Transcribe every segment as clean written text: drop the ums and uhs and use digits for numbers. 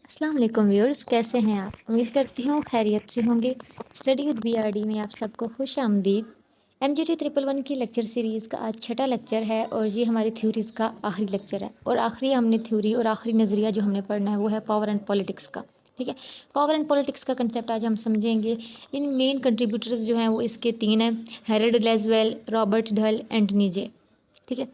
السلام علیکم ویورز، کیسے ہیں آپ؟ امید کرتی ہوں خیریت سے ہوں گے۔ Study with B R D میں آپ سب کو خوش آمدید۔ ایم جی ٹی 111 کی لیکچر سیریز کا آج چھٹا لیکچر ہے اور یہ ہماری تھیوریز کا آخری لیکچر ہے، اور آخری ہم نے تھیوری اور آخری نظریہ جو ہم نے پڑھنا ہے وہ ہے پاور اینڈ پولیٹکس کا۔ ٹھیک ہے، پاور اینڈ پولیٹکس کا کنسیپٹ آج ہم سمجھیں گے۔ ان مین کنٹریبیوٹرز جو ہیں وہ اس کے 3 ہیں: ہیرلڈ لیزویل، رابرٹ ڈھل اینڈ نیجے۔ ٹھیک ہے،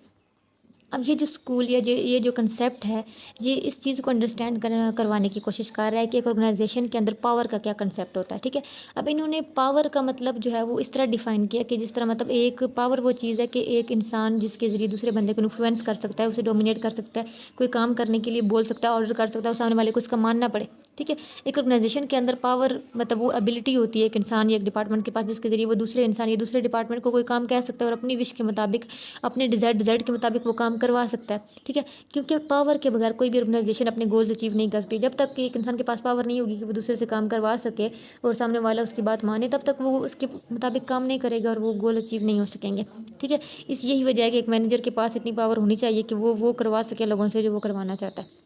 اب یہ جو اسکول یا یہ جو کنسیپٹ ہے، یہ اس چیز کو انڈرسٹینڈ کروانے کی کوشش کر رہا ہے کہ ایک آرگنائزیشن کے اندر پاور کا کیا کنسیپٹ ہوتا ہے۔ ٹھیک ہے، اب انہوں نے پاور کا مطلب جو ہے وہ اس طرح ڈیفائن کیا کہ جس طرح مطلب ایک پاور وہ چیز ہے کہ ایک انسان جس کے ذریعے دوسرے بندے کو انفلوئنس کر سکتا ہے، اسے ڈومینیٹ کر سکتا ہے، کوئی کام کرنے کے لیے بول سکتا ہے، آرڈر کر سکتا ہے، سامنے والے کو اس کا ماننا پڑے۔ ٹھیک ہے، ایک آرگنائزیشن کے اندر پاور مطلب وہ ایبلٹی ہوتی ہے ایک انسان یا ایک ڈپارٹمنٹ کے پاس جس کے ذریعے وہ دوسرے انسان یا دوسرے ڈپارٹمنٹ کو کوئی کام کہہ سکتا ہے اور اپنی وش کے مطابق، اپنے ڈیزائر کے مطابق وہ کام کروا سکتا ہے۔ ٹھیک ہے، کیونکہ پاور کے بغیر کوئی بھی آرگنائزیشن اپنے گولز اچیو نہیں کر سکتی۔ جب تک کہ ایک انسان کے پاس پاور نہیں ہوگی کہ وہ دوسرے سے کام کروا سکے اور سامنے والا اس کی بات مانے، تب تک وہ اس کے مطابق کام نہیں کرے گا اور وہ گول اچیو نہیں ہو سکیں گے۔ ٹھیک ہے، یہی وجہ ہے کہ ایک مینیجر کے پاس اتنی پاور ہونی چاہیے کہ وہ کروا سکے لوگوں سے جو وہ کروانا چاہتا ہے۔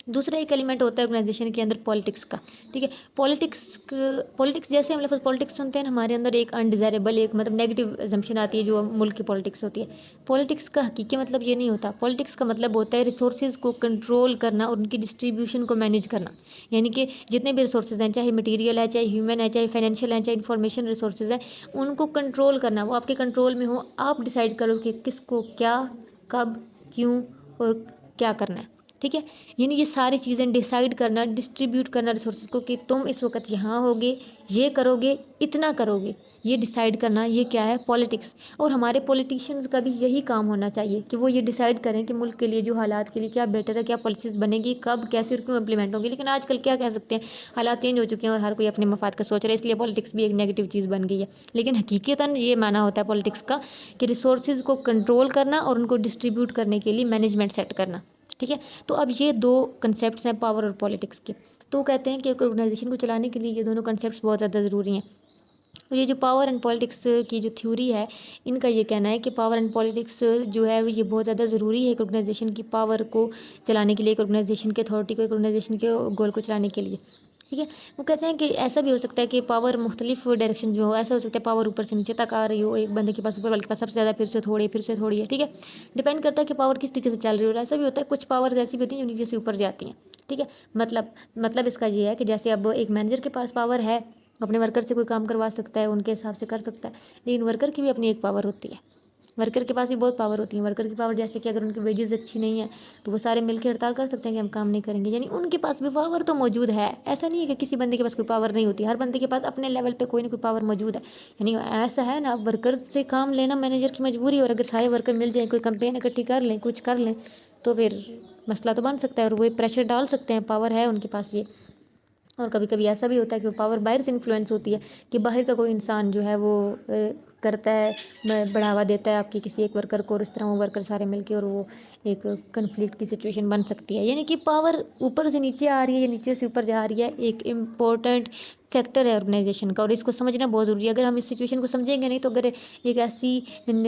دوسرا ایک ایلیمنٹ ہوتا ہے آرگنائزیشن کے اندر پولیٹکس کا۔ ٹھیک ہے، پولیٹکس جیسے ہم لفظ پولیٹکس سنتے ہیں ہمارے اندر ایک انڈیزائریبل ایک مطلب نیگیٹو ایزمپشن آتی ہے جو ملک کی پولیٹکس ہوتی ہے۔ پولیٹکس کا حقیقی مطلب یہ نہیں ہوتا۔ پولیٹکس کا مطلب ہوتا ہے ریسورسز کو کنٹرول کرنا اور ان کی ڈسٹریبیوشن کو مینیج کرنا، یعنی کہ جتنے بھی ریسورسز ہیں، چاہے مٹیریل ہے، چاہے ہیومن ہے، چاہے فائنینشیل ہے، چاہے انفارمیشن ریسورسز ہیں، ان کو کنٹرول کرنا، وہ آپ کے کنٹرول میں ہو۔ آپ ڈیسائیڈ کرو کہ کس کو کیا، کب، کیوں اور کیا کرنا ہے۔ ٹھیک ہے، یعنی یہ ساری چیزیں ڈیسائیڈ کرنا، ڈسٹریبیوٹ کرنا ریسورسز کو کہ تم اس وقت یہاں ہوگے، یہ کرو گے، اتنا کرو گے، یہ ڈیسائیڈ کرنا، یہ کیا ہے؟ پولیٹکس۔ اور ہمارے پولیٹیشینز کا بھی یہی کام ہونا چاہیے کہ وہ یہ ڈیسائیڈ کریں کہ ملک کے لیے جو حالات کے لیے کیا بیٹر ہے، کیا پالیسیز بنے گی، کب، کیسے اور کیوں امپلیمنٹ ہوگی۔ لیکن آج کل کیا کہہ سکتے ہیں، حالات چینج ہو چکے ہیں اور ہر کوئی اپنے مفاد کا سوچ رہا ہے، اس لیے پولیٹکس بھی ایک نیگیٹو چیز بن گئی ہے۔ لیکن حقیقتاً یہ معنی ہوتا ہے پولیٹکس کا کہ ریسورسز کو کنٹرول کرنا اور ان کو ڈسٹریبیوٹ کرنے کے لیے مینجمنٹ سیٹ کرنا۔ ٹھیک ہے، تو اب یہ 2 کنسیپٹس ہیں پاور اور پولیٹکس کے۔ تو کہتے ہیں کہ ایک آرگنائزیشن کو چلانے کے لیے یہ دونوں کنسیپٹس بہت زیادہ ضروری ہیں۔ اور یہ جو پاور اینڈ پولیٹکس کی جو تھیوری ہے، ان کا یہ کہنا ہے کہ پاور اینڈ پولیٹکس جو ہے یہ بہت زیادہ ضروری ہے ایک آرگنائزیشن کی پاور کو چلانے کے لیے، ایک آرگنائزیشن کے اتھارٹی کو، ایک آرگنائزیشن کے گول کو چلانے کے لیے۔ ٹھیک ہے، وہ کہتے ہیں کہ ایسا بھی ہو سکتا ہے کہ پاور مختلف ڈائریکشنز میں ہو۔ ایسا ہو سکتا ہے پاور اوپر سے نیچے تک آ رہی ہو، ایک بندے کے پاس اوپر والے کے پاس سب سے زیادہ، پھر سے تھوڑی ہے۔ ٹھیک ہے، ڈیپینڈ کرتا ہے کہ پاور کس طریقے سے چل رہی ہو۔ ایسا بھی ہوتا ہے کچھ پاورز ایسی بھی ہوتی ہیں جو نیچے سے اوپر جاتی ہیں۔ ٹھیک ہے، مطلب اس کا یہ ہے کہ جیسے اب ایک مینیجر کے پاس پاور ہے، اپنے ورکر سے کوئی کام کروا سکتا ہے، ان کے حساب سے کر سکتا ہے، لیکن ورکر کی بھی اپنی ایک پاور ہوتی ہے۔ ورکر کے پاس بھی بہت پاور ہوتی ہے۔ ورکر کی پاور جیسے کہ اگر ان کی ویجز اچھی نہیں ہے تو وہ سارے مل کے ہڑتال کر سکتے ہیں کہ ہم کام نہیں کریں گے، یعنی ان کے پاس بھی پاور تو موجود ہے۔ ایسا نہیں ہے کہ کسی بندے کے پاس کوئی پاور نہیں ہوتی، ہر بندے کے پاس اپنے لیول پہ کوئی نہ کوئی پاور موجود ہے۔ یعنی ایسا ہے نا، ورکر سے کام لینا مینیجر کی مجبوری ہے، اور اگر سارے ورکر مل جائیں، کوئی کمپین اکٹھی کر لیں، کچھ کر لیں، تو پھر مسئلہ تو بن سکتا ہے اور وہ پریشر ڈال سکتے ہیں، پاور ہے ان کے پاس یہ۔ اور کبھی کبھی ایسا بھی ہوتا ہے کہ وہ پاور باہر سے انفلوئنس ہوتی ہے کہ باہر کا کوئی انسان جو ہے وہ کرتا ہے، بڑھاوا دیتا ہے آپ کی کسی ایک ورکر کو، اور اس طرح وہ ورکر سارے مل کے اور وہ ایک کنفلکٹ کی سچویشن بن سکتی ہے۔ یعنی کہ پاور اوپر سے نیچے آ رہی ہے یا نیچے سے اوپر جا رہی ہے، ایک امپورٹنٹ فیکٹر ہے آرگنائزیشن کا، اور اس کو سمجھنا بہت ضروری ہے۔ اگر ہم اس سچویشن کو سمجھیں گے نہیں تو اگر ایک ایسی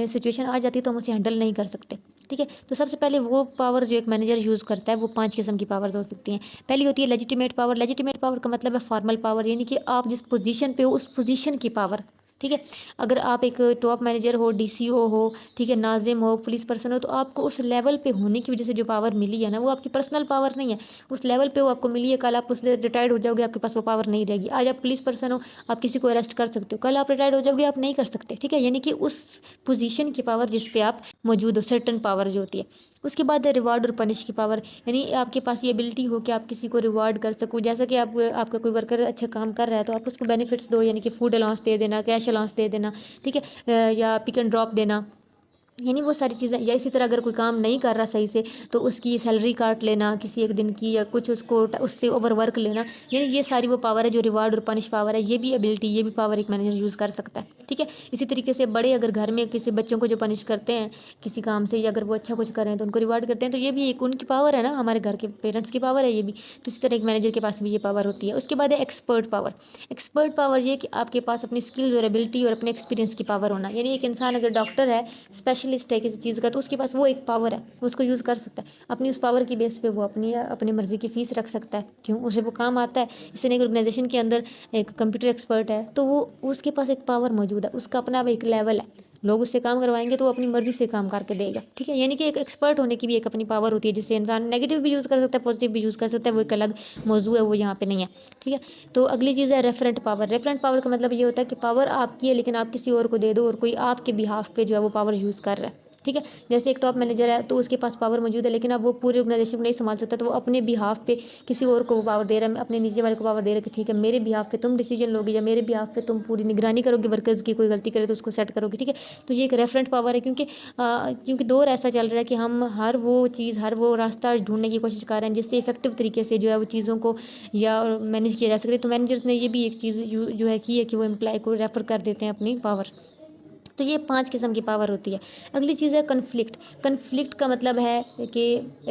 سچویشن آ جاتی ہے تو ہم اسے ہینڈل نہیں کر سکتے۔ ٹھیک ہے، تو سب سے پہلے وہ پاور جو ایک مینیجر یوز کرتا ہے وہ 5 قسم کی پاورز ہو سکتی ہیں۔ پہلی ہوتی ہے لیجیٹیمیٹ پاور۔ لیجیٹیمیٹ پاور کا مطلب ہے فارمل پاور، یعنی کہ آپ جس پوزیشن پہ ہو اس پوزیشن کی پاور۔ ٹھیک ہے، اگر آپ ایک ٹاپ مینیجر ہو، ڈی سی او ہو، ٹھیک ہے، ناظم ہو، پولیس پرسن ہو، تو آپ کو اس لیول پہ ہونے کی وجہ سے جو پاور ملی ہے نا، وہ آپ کی پرسنل پاور نہیں ہے، اس لیول پہ وہ آپ کو ملی ہے۔ کل آپ اس سے ریٹائرڈ ہو جاؤ گے، آپ کے پاس وہ پاور نہیں رہے گی۔ آج آپ پولیس پرسن ہو، آپ کسی کو اریسٹ کر سکتے ہو، کل آپ ریٹائرڈ ہو جاؤ گے، آپ نہیں کر سکتے۔ ٹھیک ہے، یعنی کہ اس پوزیشن کی پاور جس پہ آپ موجود ہو، سرٹن پاور جو ہوتی ہے۔ اس کے بعد ریوارڈ اور پنش کی پاور، یعنی آپ کے پاس یہ ایبلٹی ہو کہ آپ کسی کو ریوارڈ کر سکو، جیسا کہ آپ کا کوئی ورکر اچھا کام کر رہا ہے تو آپ اس کو بینیفٹس دو، یعنی کہ فوڈ الاؤنس دے دینا، کیش الاؤنس دے دینا، ٹھیک ہے، یا پک اینڈ ڈراپ دینا، یعنی وہ ساری چیزیں، یا اسی طرح اگر کوئی کام نہیں کر رہا صحیح سے تو اس کی سیلری کاٹ لینا کسی ایک دن کی، یا کچھ اس سے اوور ورک لینا، یعنی یہ ساری وہ پاور ہے جو ریوارڈ اور پنش پاور ہے، یہ بھی ایبلٹی، یہ بھی پاور ایک مینیجر یوز کر سکتا ہے، ٹھیک ہے۔ اسی طریقے سے بڑے اگر گھر میں کسی بچوں کو جو پنش کرتے ہیں کسی کام سے، یا اگر وہ اچھا کچھ کریں تو ان کو ریوارڈ کرتے ہیں، تو یہ بھی ایک ان کی پاور ہے نا، ہمارے گھر کے پیرنٹس کی پاور ہے یہ بھی، تو اسی طرح ایک مینیجر کے پاس بھی یہ پاور ہوتی ہے۔ اس کے بعد ہے ایکسپرٹ پاور۔ ایکسپرٹ پاور یہ کہ آپ کے پاس اپنی اسکلز اور ایبلٹی اور اپنے ایکسپیرینس کی پاور ہونا، یعنی ایک انسان اگر ڈاکٹر ہے، اسپیشلسٹ ہے کسی چیز کا، تو اس کے پاس وہ ایک پاور ہے، وہ اس کو یوز کر سکتا ہے اپنی اس پاور کی بیس پہ، وہ اپنی مرضی کی فیس رکھ سکتا ہے، کیوں اسے وہ کام آتا ہے۔ اس نے ایک آرگنائزیشن کے اندر ایک کمپیوٹر ایکسپرٹ ہے تو وہ اس کے پاس ایک پاور موجود ہے، اس کا اپنا ایک لیول ہے، لوگ اس سے کام کروائیں گے تو وہ اپنی مرضی سے کام کر کے دے گا، ٹھیک ہے۔ یعنی کہ ایک ایکسپرٹ ہونے کی بھی ایک اپنی پاور ہوتی ہے، جس سے انسان نیگیٹو بھی یوز کر سکتا ہے، پازیٹیو بھی یوز کر سکتا ہے، وہ ایک الگ موضوع ہے، وہ یہاں پہ نہیں ہے، ٹھیک ہے۔ تو اگلی چیز ہے ریفرنٹ پاور۔ ریفرنٹ پاور کا مطلب یہ ہوتا ہے کہ پاور آپ کی ہے لیکن آپ کسی اور کو دے دو، اور کوئی آپ کے بہاف پہ جو ہے وہ پاور یوز کر رہا ہے، ٹھیک ہے۔ جیسے ایک ٹاپ مینیجر ہے تو اس کے پاس پاور موجود ہے، لیکن اب وہ پورے آرگنائزیشن کو نہیں سنبھال سکتا، تو وہ اپنے بہاف پہ کسی اور کو وہ پاور دے رہا ہے، اپنے نیچے والے کو پاور دے رہا ہے کہ ٹھیک ہے میرے بہاف پہ تم ڈیسیجن لوگے، یا میرے بہاف پہ تم پوری نگرانی کرو گے ورکرز کی، کوئی غلطی کرے تو اس کو سیٹ کرو گے، ٹھیک ہے۔ تو یہ ایک ریفرنٹ پاور ہے، کیونکہ دور ایسا چل رہا ہے کہ ہم ہر وہ راستہ ڈھونڈنے کی کوشش کر رہے ہیں جس سے افیکٹو طریقے سے جو ہے وہ چیزوں کو یا مینیج کیا جا سکے۔ تو مینیجرز نے یہ بھی ایک چیز جو ہے کی ہے کہ وہ امپلائی کو ریفر کر دیتے ہیں اپنی پاور۔ تو یہ 5 قسم کی پاور ہوتی ہے۔ اگلی چیز ہے کنفلکٹ۔ کنفلکٹ کا مطلب ہے کہ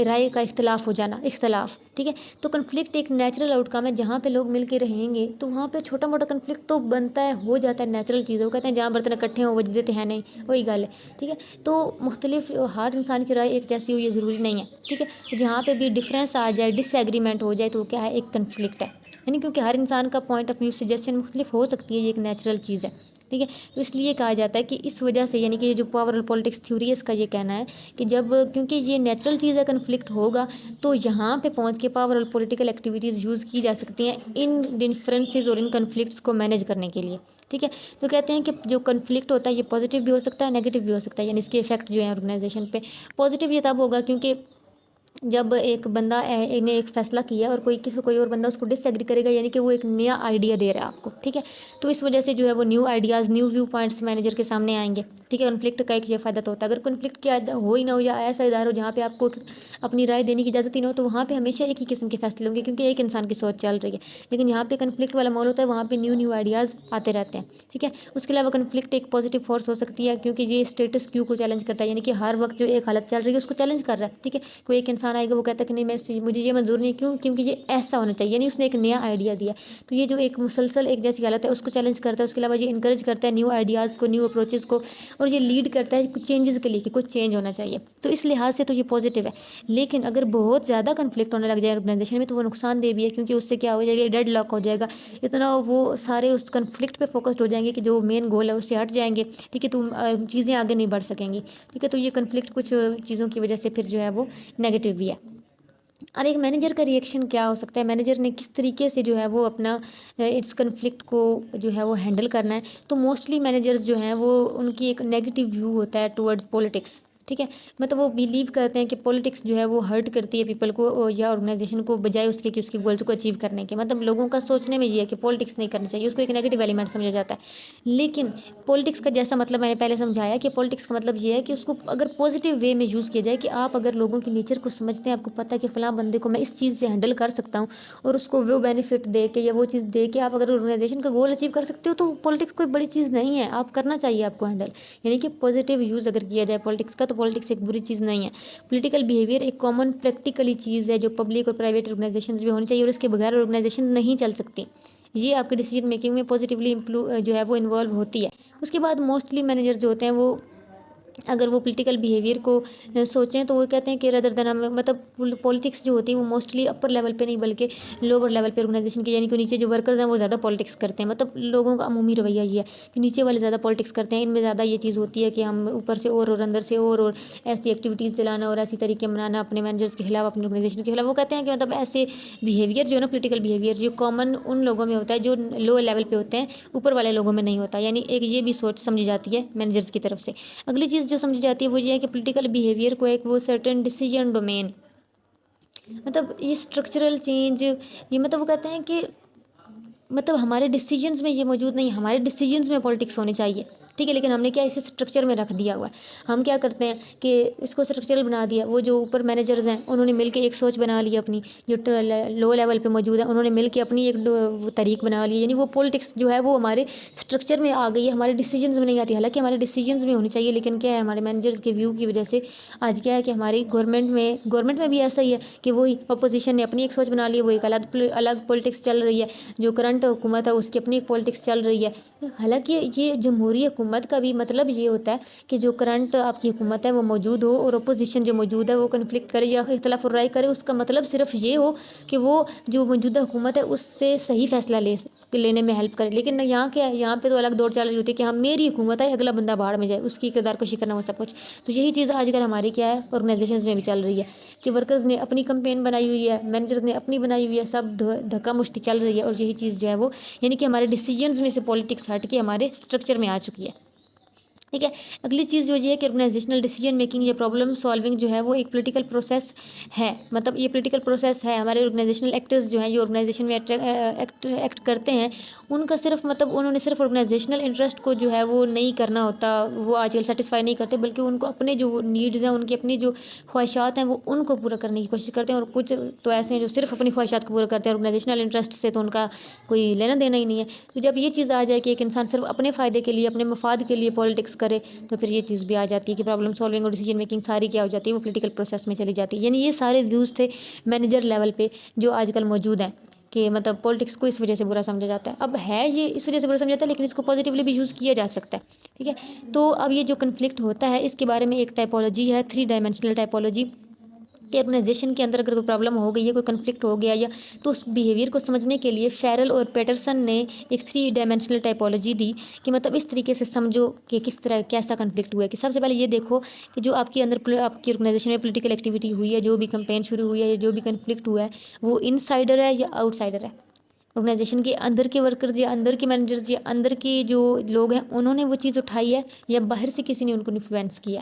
رائے کا اختلاف ہو جانا، اختلاف، ٹھیک ہے۔ تو کنفلکٹ ایک نیچرل آؤٹ کم ہے، جہاں پہ لوگ مل کے رہیں گے تو وہاں پہ چھوٹا موٹا کنفلکٹ تو بنتا ہے، ہو جاتا ہے، نیچرل چیز ہے، وہ کہتے ہیں جہاں برتن اکٹھے ہوں وہ دیتے ہیں نہیں، وہی گل ہے، ٹھیک ہے۔ تو مختلف ہر انسان کی رائے ایک جیسی ہو یہ ضروری نہیں ہے، ٹھیک ہے۔ جہاں پہ بھی ڈفرینس آ جائے، ڈس ایگریمنٹ ہو جائے تو کیا ہے، ایک کنفلکٹ ہے، یعنی کیونکہ ہر انسان کا پوائنٹ آف ویو سجیشن مختلف ہو سکتی ہے، یہ ایک نیچرل چیز ہے، ٹھیک ہے۔ تو اس لیے کہا جاتا ہے کہ اس وجہ سے، یعنی کہ یہ جو پاور اور پولیٹکس تھیوری ہے اس کا یہ کہنا ہے کہ کیونکہ یہ نیچرل چیز ہے، کنفلکٹ ہوگا تو یہاں پہ پہنچ کے پاور اور پولیٹیکل ایکٹیویٹیز یوز کی جا سکتی ہیں ان ڈفرینسز اور ان کنفلکٹس کو مینیج کرنے کے لیے، ٹھیک ہے۔ تو کہتے ہیں کہ جو کنفلکٹ ہوتا ہے یہ پازیٹیو بھی ہو سکتا ہے، نیگیٹو بھی ہو سکتا ہے، یعنی اس کے افیکٹ جو ہیں آرگنائزیشن پہ پازیٹیو یہ تب ہوگا کیونکہ جب ایک بندہ نے ایک فیصلہ کیا اور کوئی اور بندہ اس کو ڈس ایگری کرے گا، یعنی کہ وہ ایک نیا آئیڈیا دے رہا ہے آپ کو، ٹھیک ہے۔ تو اس وجہ سے جو ہے وہ new ideas, new view points manager کے سامنے آئیں گے، ٹھیک ہے۔ کنفلکٹ کا ایک یہ فائدہ تو ہوتا ہے، اگر کنفلکٹ کیا ہو ہی نہ ہو یا ایسا ادارہ ہو جہاں پہ آپ کو اپنی رائے دینے کی اجازت ہی نہ ہو، تو وہاں پہ ہمیشہ ایک ہی قسم کے فیصلے ہوں گے کیونکہ ایک انسان کی سوچ چل رہی ہے، لیکن یہاں پہ کنفلکٹ والا ماحول ہوتا ہے، وہاں پہ نیو آئیڈیاز آتے رہتے ہیں، ٹھیک ہے۔ اس کے علاوہ کنفلکٹ ایک پازیٹیو فورس ہو سکتی ہے کیونکہ یہ اسٹیٹس کیو کو چیلنج کرتا ہے، یعنی کہ ہر وقت جو ایک حالت چل رہی ہے اس کو چیلنج کر رہا ہے، ٹھیک ہے۔ کوئی ایک انسان آئے گا وہ کہتا ہے کہ نہیں مجھے یہ منظور نہیں، کیونکہ یہ ایسا ہونا چاہیے، یعنی اس نے ایک نیا آئیڈیا دیا، تو یہ جو ایک مسلسل ایک جیسی حالت ہے اس کو چیلنج کرتا ہے۔ اس کے علاوہ یہ انکریج کرتا ہے نیو آئیڈیاز کو، نیو اپروچز کو، اور یہ لیڈ کرتا ہے کچھ چینجز کے لیے کہ کچھ چینج ہونا چاہیے، تو اس لحاظ سے تو یہ پازیٹیو ہے۔ لیکن اگر بہت زیادہ کنفلکٹ ہونے لگ جائے آرگنائزیشن میں تو وہ نقصان دہ بھی ہے، کیونکہ اس سے کیا ہو جائے گا، ڈیڈ لاک ہو جائے گا، اتنا وہ سارے اس کنفلکٹ پہ فوکسڈ ہو جائیں گے کہ جو مین گول ہے اس سے ہٹ جائیں گے، ٹھیک ہے۔ تو چیزیں آگے نہیں بڑھ سکیں گی، ٹھیک ہے۔ تو یہ کنفلکٹ کچھ چیزوں کی وجہ سے پھر جو ہے وہ نیگیٹو بھی ہے۔ اب ایک مینیجر کا ریئیکشن کیا ہو سکتا ہے، مینیجر نے کس طریقے سے جو ہے وہ اپنا اس کنفلکٹ کو جو ہے وہ ہینڈل کرنا ہے، تو موسٹلی مینیجرز جو ہیں وہ ان کی ایک نیگیٹو ویو ہوتا ہے ٹورڈز پولیٹکس، ٹھیک ہے۔ مطلب وہ بیلیو کرتے ہیں کہ پولیٹکس جو ہے وہ ہرٹ کرتی ہے پیپل کو یا آرگنائزیشن کو، بجائے اس کے کہ اس کے گولز کو اچیو کرنے کے، مطلب لوگوں کا سوچنے میں یہ ہے کہ پولیٹکس نہیں کرنی چاہیے، اس کو ایک نیگیٹو ایلیمنٹ سمجھا جاتا ہے۔ لیکن پولیٹکس کا جیسا مطلب میں نے پہلے سمجھایا کہ پولیٹکس کا مطلب یہ ہے کہ اس کو اگر پازیٹیو وے میں یوز کیا جائے، کہ آپ اگر لوگوں کی نیچر کو سمجھتے ہیں، آپ کو پتہ ہے کہ فلاں بندے کو میں اس چیز سے ہینڈل کر سکتا ہوں، اور اس کو وہ بینیفٹ دے کے یا وہ چیز دے کے آپ اگر آرگنائزیشن کا گول اچیو کر سکتے ہو، تو پولیٹکس کوئی بڑی چیز نہیں ہے، آپ کرنا چاہیے آپ کو ہینڈل، یعنی کہ پازیٹیو یوز اگر کیا جائے پولیٹکس کا تو پولیٹکس ایک بری چیز نہیں ہے۔ پولیٹیکل بیہیویئر ایک کامن پریکٹیکلی چیز ہے جو پبلک اور پرائیویٹ آرگنائزیشنز میں ہونی چاہیے، اور اس کے بغیر آرگنائزیشن نہیں چل سکتی، یہ آپ کے ڈیسیجن میکنگ میں پازیٹیولی جو ہے وہ انوالو ہوتی ہے۔ اس کے بعد موسٹلی مینیجر جو ہوتے ہیں وہ اگر وہ پولیٹیکل بیہیویئر کو سوچیں تو وہ کہتے ہیں کہ ردر دین مطلب پولیٹکس جو ہوتی ہے وہ موسٹلی اپر لیول پہ نہیں بلکہ لوور لیول پہ آرگنائزیشن کے، یعنی کہ نیچے جو ورکرز ہیں وہ زیادہ پولیٹکس کرتے ہیں، مطلب لوگوں کا عمومی رویہ یہ ہے کہ نیچے والے زیادہ پولیٹکس کرتے ہیں، ان میں زیادہ یہ چیز ہوتی ہے کہ ہم اوپر سے اور اندر سے اور ایسی ایکٹیویٹیز چلانا اور ایسی طریقے منانا اپنے مینیجرز کے خلاف، اپنے آرگنائزیشن کے خلاف۔ وہ کہتے ہیں کہ مطلب ایسے بیہیویئر جو ہے نا، پولیٹیکل بیہیویئر جو کامن ان لوگوں میں ہوتا ہے جو لو لیول پہ ہوتے ہیں، اوپر والے لوگوں میں نہیں ہوتا، یعنی ایک یہ بھی سوچ سمجھی جاتی ہے مینیجرز کی طرف سے۔ اگلی چیز جو سمجھی جاتی ہے وہ یہ ہے کہ پولیٹیکل بیہیویئر کو ایک وہ سرٹن ڈیسیجن ڈومین، مطلب یہ اسٹرکچرل چینج، یہ مطلب وہ کہتے ہیں کہ مطلب ہمارے ڈیسیجنز میں یہ موجود نہیں، ہمارے ڈیسیجنز میں پولیٹکس ہونی چاہیے، ٹھیک ہے، لیکن ہم نے کیا اسے اسٹرکچر میں رکھ دیا ہوا ہے. ہم کیا کرتے ہیں کہ اس کو اسٹرکچرل بنا دیا. وہ جو اوپر مینیجرز ہیں انہوں نے مل کے ایک سوچ بنا لی اپنی، جو لو لیول پہ موجود ہے انہوں نے مل کے اپنی ایک وہ طریق بنا لی. یعنی وہ پولیٹکس جو ہے وہ ہمارے اسٹرکچر میں آ گئی ہے، ہمارے ڈیسیجنز میں نہیں آتی. حالانکہ ہمارے ڈیسیجنز میں ہونی چاہیے، لیکن کیا ہے ہمارے مینیجرز کے ویو کی وجہ سے آج کیا ہے کہ ہماری گورنمنٹ میں بھی ایسا ہی ہے کہ وہی اپوزیشن نے اپنی ایک سوچ بنا لی ہے، وہ ایک الگ پولیٹکس چل رہی ہے. جو کرنٹ حکومت ہے اس کی اپنی ایک پولیٹکس چل رہی ہے. حالانکہ یہ جمہوری حکومت کا بھی مطلب یہ ہوتا ہے کہ جو کرنٹ آپ کی حکومت ہے وہ موجود ہو، اور اپوزیشن جو موجود ہے وہ کنفلکٹ کرے یا اختلاف الرائے کرے. اس کا مطلب صرف یہ ہو کہ وہ جو موجودہ حکومت ہے اس سے صحیح فیصلہ لینے میں ہیلپ کرے. لیکن یہاں کیا ہے، یہاں پہ تو الگ دوڑ چال رہی ہوتی ہے کہ ہاں میری حکومت ہے، اگلا بندہ باہر میں جائے، اس کی کردار کشی کرنا، وہ سب کچھ. تو یہی چیز آج کل ہماری کیا ہے آرگنائزیشنز میں بھی چل رہی ہے کہ ورکرز نے اپنی کمپین بنائی ہوئی ہے، مینیجرز نے اپنی بنائی ہوئی ہے، سب دھکا مشتی چل رہی ہے. اور یہی چیز جو ہے وہ یعنی کہ ہمارے ڈیسیجنز میں سے پولیٹکس ہٹ کے ہمارے اسٹرکچر میں آ چکی ہے. ٹھیک ہے. اگلی چیز جو یہ ہے کہ آرگنائزیشنل ڈیسیجن میکنگ یا پرابلم سالونگ جو ہے وہ ایک پولیٹیکل پروسیس ہے. مطلب یہ پولیٹیکل پروسیس ہے. ہمارے آرگنائزیشنل ایکٹرز جو ہیں، جو آرگنائزیشن میں ایکٹ کرتے ہیں، ان کا صرف مطلب انہوں نے صرف آرگنائزیشنل انٹرسٹ کو جو ہے وہ نہیں کرنا ہوتا، وہ آج کل سیٹسفائی نہیں کرتے، بلکہ ان کو اپنے جو نیڈز ہیں، ان کی اپنی جو خواہشات ہیں وہ ان کو پورا کرنے کی کوشش کرتے ہیں. اور کچھ تو ایسے ہیں جو صرف اپنی خواہشات کو پورا کرتے ہیں، آرگنائزیشنل انٹرسٹ سے تو ان کا کوئی لینا دینا ہی نہیں ہے. تو جب یہ چیز آ جائے کہ ایک انسان صرف اپنے فائدے کے لیے، اپنے مفاد کے لیے پولیٹکس کرے، تو پھر یہ چیز بھی آ جاتی ہے کہ پرابلم سالونگ اور ڈیسیجن میکنگ ساری کیا ہو جاتی ہے، وہ پولیٹیکل پروسیس میں چلی جاتی ہے. یعنی یہ سارے ویوز تھے مینیجر لیول پہ جو آج کل موجود ہیں کہ مطلب پولیٹکس کو اس وجہ سے برا سمجھا جاتا ہے. اب ہے یہ اس وجہ سے برا سمجھا جاتا ہے، لیکن اس کو پازیٹیولی بھی یوز کیا جا سکتا ہے. ٹھیک ہے. تو اب یہ جو کنفلکٹ ہوتا ہے اس کے بارے میں ایک ٹائپولوجی ہے، 3 ڈائمینشنل ٹائپولوجی، کہ آرگنائزیشن کے اندر اگر کوئی پرابلم ہو گئی ہے، کوئی کنفلکٹ ہو گیا، یا تو اس بیہیویئر کو سمجھنے کے لیے فیرل اور پیٹرسن نے ایک 3 ڈائمینشنل ٹائپولوجی دی کہ مطلب اس طریقے سے سمجھو کہ کس طرح کیسا کنفلکٹ ہوا ہے. کہ سب سے پہلے یہ دیکھو کہ جو آپ کے اندر آپ کی آرگنائزیشن میں پولیٹیکل ایکٹیویٹی ہوئی ہے، جو بھی کمپین شروع ہوئی ہے یا جو بھی کنفلکٹ ہوا ہے، وہ ان سائڈر ہے یا آؤٹ سائڈر ہے. آرگنائزیشن کے اندر کے ورکرز یا اندر کے مینیجرز یا اندر کے جو لوگ ہیں انہوں نے وہ چیز اٹھائی ہے، یا باہر سے کسی نے ان کو انفلوئنس کیا.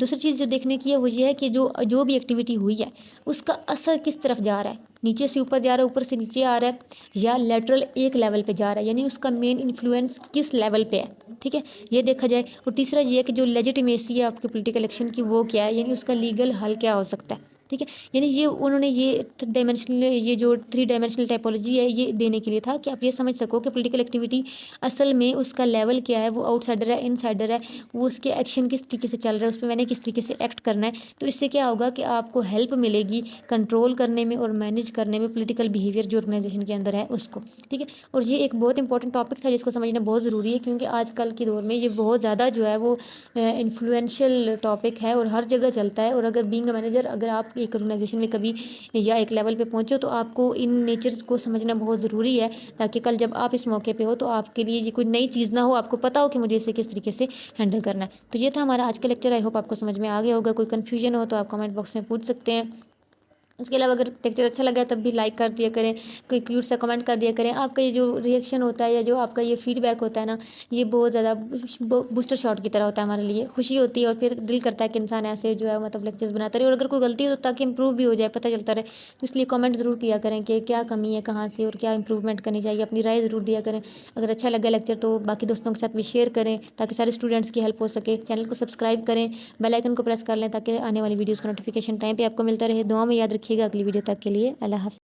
دوسری چیز جو دیکھنے کی ہے وہ یہ ہے کہ جو بھی ایکٹیویٹی ہوئی ہے اس کا اثر کس طرف جا رہا ہے، نیچے سے اوپر جا رہا ہے، اوپر سے نیچے آ رہا ہے، یا لیٹرل ایک لیول پہ جا رہا ہے، یعنی اس کا مین انفلوئنس کس لیول پہ ہے. ٹھیک ہے. یہ دیکھا جائے. اور تیسرا یہ ہے کہ جو لیجیٹیمیسی ہے آپ کے پولیٹیکل ایکشن کی وہ کیا ہے، یعنی اس کا لیگل حل کیا ہو سکتا ہے. ٹھیک ہے. یعنی یہ انہوں نے یہ ڈائمینشنل، یہ جو 3 ڈائمینشنل ٹائپولوجی ہے یہ دینے کے لیے تھا کہ آپ یہ سمجھ سکو کہ پولیٹیکل ایکٹیویٹی اصل میں اس کا لیول کیا ہے، وہ آؤٹ سائڈر ہے، ان سائڈر ہے، وہ اس کے ایکشن کس طریقے سے چل رہا ہے، اس پہ میں نے کس طریقے سے ایکٹ کرنا ہے. تو اس سے کیا ہوگا کہ آپ کو ہیلپ ملے گی کنٹرول کرنے میں اور مینیج کرنے میں پولیٹیکل بیہیویئر جو آرگنائزیشن کے اندر ہے اس کو. ٹھیک ہے. اور یہ ایک بہت امپورٹنٹ ٹاپک تھا جس کو سمجھنا بہت ضروری ہے، کیونکہ آج کل کے دور میں یہ بہت زیادہ جو ہے وہ انفلوئنشل ٹاپک ہے اور ہر جگہ چلتا ہے. اور اگر بینگ اے مینیجر اگر آپ ایک آرگنائزیشن میں کبھی یا ایک لیول پہ پہنچو تو آپ کو ان نیچرز کو سمجھنا بہت ضروری ہے، تاکہ کل جب آپ اس موقع پہ ہو تو آپ کے لیے یہ کوئی نئی چیز نہ ہو، آپ کو پتہ ہو کہ مجھے اسے کس طریقے سے ہینڈل کرنا ہے. تو یہ تھا ہمارا آج کا لیکچر. آئی ہوپ آپ کو سمجھ میں آ گیا ہوگا. کوئی کنفیوژن ہو تو آپ کمنٹ باکس میں پوچھ سکتے ہیں. اس کے علاوہ اگر لیکچر اچھا لگا ہے تب بھی لائک کر دیا کریں، کوئی کیوٹ سا کمنٹ کر دیا کریں. آپ کا یہ جو ریئیکشن ہوتا ہے یا جو آپ کا یہ فیڈ بیک ہوتا ہے نا، یہ بہت زیادہ بوسٹر شاٹ کی طرح ہوتا ہے ہمارے لیے. خوشی ہوتی ہے اور پھر دل کرتا ہے کہ انسان ایسے جو ہے مطلب لیکچرز بناتا رہے، اور اگر کوئی غلطی ہو تو تاکہ امپروو بھی ہو جائے، پتہ چلتا رہے. تو اس لیے کمنٹ ضرور کیا کریں کہ کیا کمی ہے، کہاں سے، اور کیا امپروومنٹ کرنی چاہیے. اپنی رائے ضرور دیا کریں. اگر اچھا لگا لیکچر تو باقی دوستوں کے ساتھ بھی شیئر کریں تاکہ سارے اسٹوڈنٹس کی ہیلپ ہو سکے. چینل کو سبسکرائب کریں، بیل آئکن کو پریس کر لیں تاکہ آنے والی ویڈیوز کا نوٹیفیکیشن ٹائم پہ آپ کو ملتا رہے. دعاؤں میں یاد رکھیے گا. اگلی ویڈیو تک کے لیے اللہ حافظ.